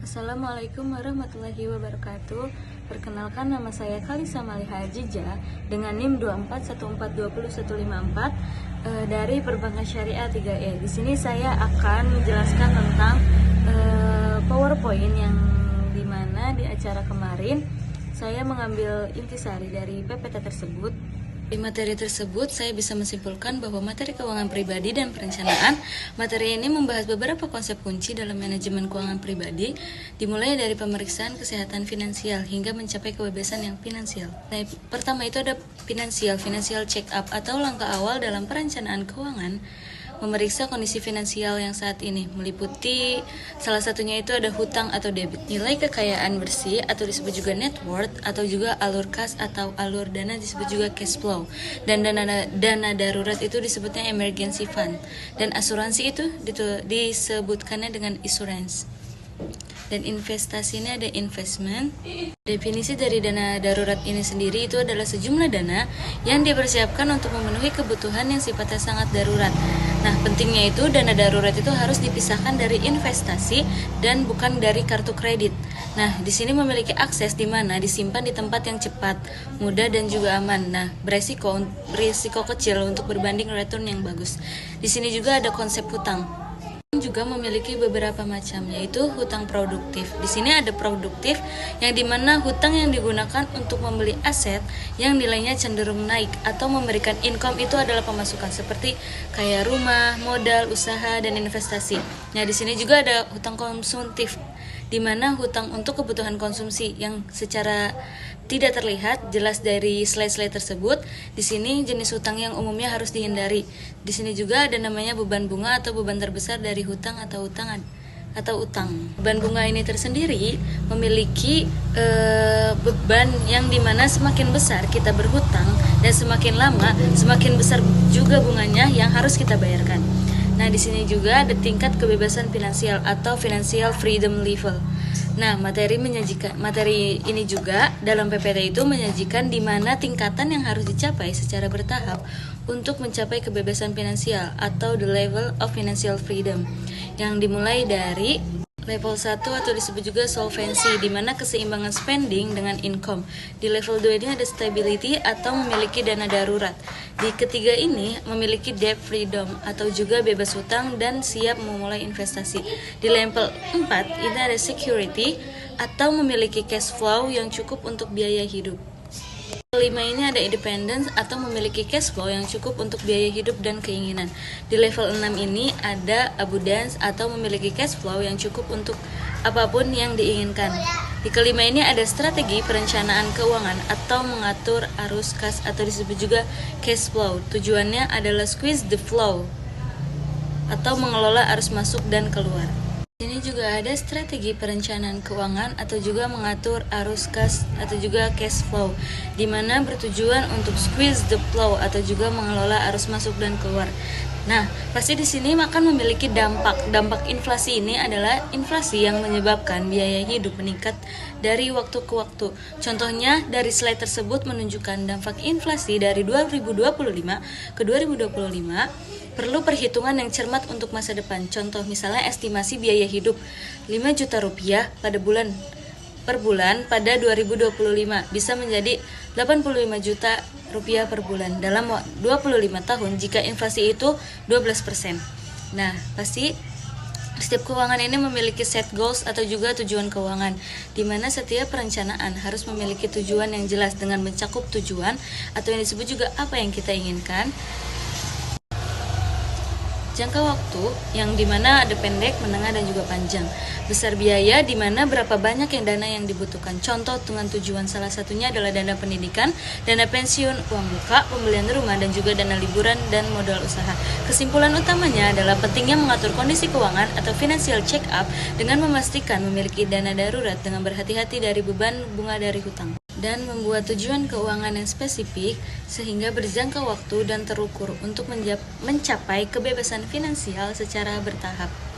Assalamualaikum warahmatullahi wabarakatuh. Perkenalkan, nama saya Kalisa Maliha Ajija dengan NIM 241420154 dari Perbankan Syariah 3E. Di sini saya akan menjelaskan tentang PowerPoint yang dimana di acara kemarin saya mengambil intisari dari PPT tersebut. Di materi tersebut, saya bisa menyimpulkan bahwa materi keuangan pribadi dan perencanaan, materi ini membahas beberapa konsep kunci dalam manajemen keuangan pribadi, dimulai dari pemeriksaan kesehatan finansial hingga mencapai kebebasan yang finansial. Nah, pertama itu ada financial check up atau langkah awal dalam perencanaan keuangan. Memeriksa kondisi finansial yang saat ini, meliputi salah satunya itu ada hutang atau debit, nilai kekayaan bersih atau disebut juga net worth, atau juga alur kas atau alur dana disebut juga cash flow, dan dana darurat itu disebutnya emergency fund, dan asuransi itu disebutkannya dengan insurance. Dan investasi ini ada investment. Definisi dari dana darurat ini sendiri itu adalah sejumlah dana yang dipersiapkan untuk memenuhi kebutuhan yang sifatnya sangat darurat. Nah, pentingnya itu dana darurat itu harus dipisahkan dari investasi dan bukan dari kartu kredit. Nah, di sini memiliki akses di mana disimpan di tempat yang cepat, mudah dan juga aman. Nah, beresiko kecil untuk berbanding return yang bagus. Di sini juga ada konsep hutang. Juga memiliki beberapa macam, yaitu hutang produktif. Di sini ada produktif yang dimana hutang yang digunakan untuk membeli aset yang nilainya cenderung naik atau memberikan income itu adalah pemasukan seperti kayak rumah, modal, usaha dan investasi. Nah, di sini juga ada hutang konsumtif, di mana hutang untuk kebutuhan konsumsi yang secara tidak terlihat jelas dari slide-slide tersebut. Di sini jenis hutang yang umumnya harus dihindari. Di sini juga ada namanya beban bunga atau beban terbesar dari hutang atau utang. Beban bunga ini tersendiri memiliki beban yang dimana semakin besar kita berhutang dan semakin lama semakin besar juga bunganya yang harus kita bayarkan. Nah, di sini juga ada tingkat kebebasan finansial atau financial freedom level. Nah, materi ini juga dalam PPT itu menyajikan di mana tingkatan yang harus dicapai secara bertahap untuk mencapai kebebasan finansial atau the level of financial freedom, yang dimulai dari level 1 atau disebut juga solvency, di mana keseimbangan spending dengan income. Di level 2 ini ada stability atau memiliki dana darurat. Di ketiga ini memiliki debt freedom atau juga bebas hutang dan siap memulai investasi. Di level 4 ini ada security atau memiliki cash flow yang cukup untuk biaya hidup. Kelima ini ada independence atau memiliki cash flow yang cukup untuk biaya hidup dan keinginan. Di level 6 ini ada abundance atau memiliki cash flow yang cukup untuk apapun yang diinginkan. Di kelima ini ada strategi perencanaan keuangan atau mengatur arus kas atau disebut juga cash flow. Tujuannya adalah squeeze the flow atau mengelola arus masuk dan keluar. Ini juga ada strategi perencanaan keuangan atau juga mengatur arus kas atau juga cash flow, di mana bertujuan untuk squeeze the flow atau juga mengelola arus masuk dan keluar. Nah, pasti di sini akan memiliki dampak. Dampak inflasi ini adalah inflasi yang menyebabkan biaya hidup meningkat dari waktu ke waktu. Contohnya dari slide tersebut menunjukkan dampak inflasi dari 2025 ke 2025 perlu perhitungan yang cermat untuk masa depan. Contoh misalnya estimasi biaya hidup 5 juta rupiah per bulan pada 2025 bisa menjadi 85 juta rupiah per bulan dalam 25 tahun jika inflasi itu 12%. Nah, pasti setiap keuangan ini memiliki set goals atau juga tujuan keuangan, di mana setiap perencanaan harus memiliki tujuan yang jelas dengan mencakup tujuan atau yang disebut juga apa yang kita inginkan. Jangka waktu yang dimana ada pendek, menengah dan juga panjang. Besar biaya dimana berapa banyak yang dana yang dibutuhkan. Contoh dengan tujuan salah satunya adalah dana pendidikan, dana pensiun, uang muka, pembelian rumah dan juga dana liburan dan modal usaha. Kesimpulan utamanya adalah pentingnya mengatur kondisi keuangan atau financial check up dengan memastikan memiliki dana darurat dengan berhati-hati dari beban bunga dari hutang, dan membuat tujuan keuangan yang spesifik sehingga berjangka waktu dan terukur untuk mencapai kebebasan finansial secara bertahap.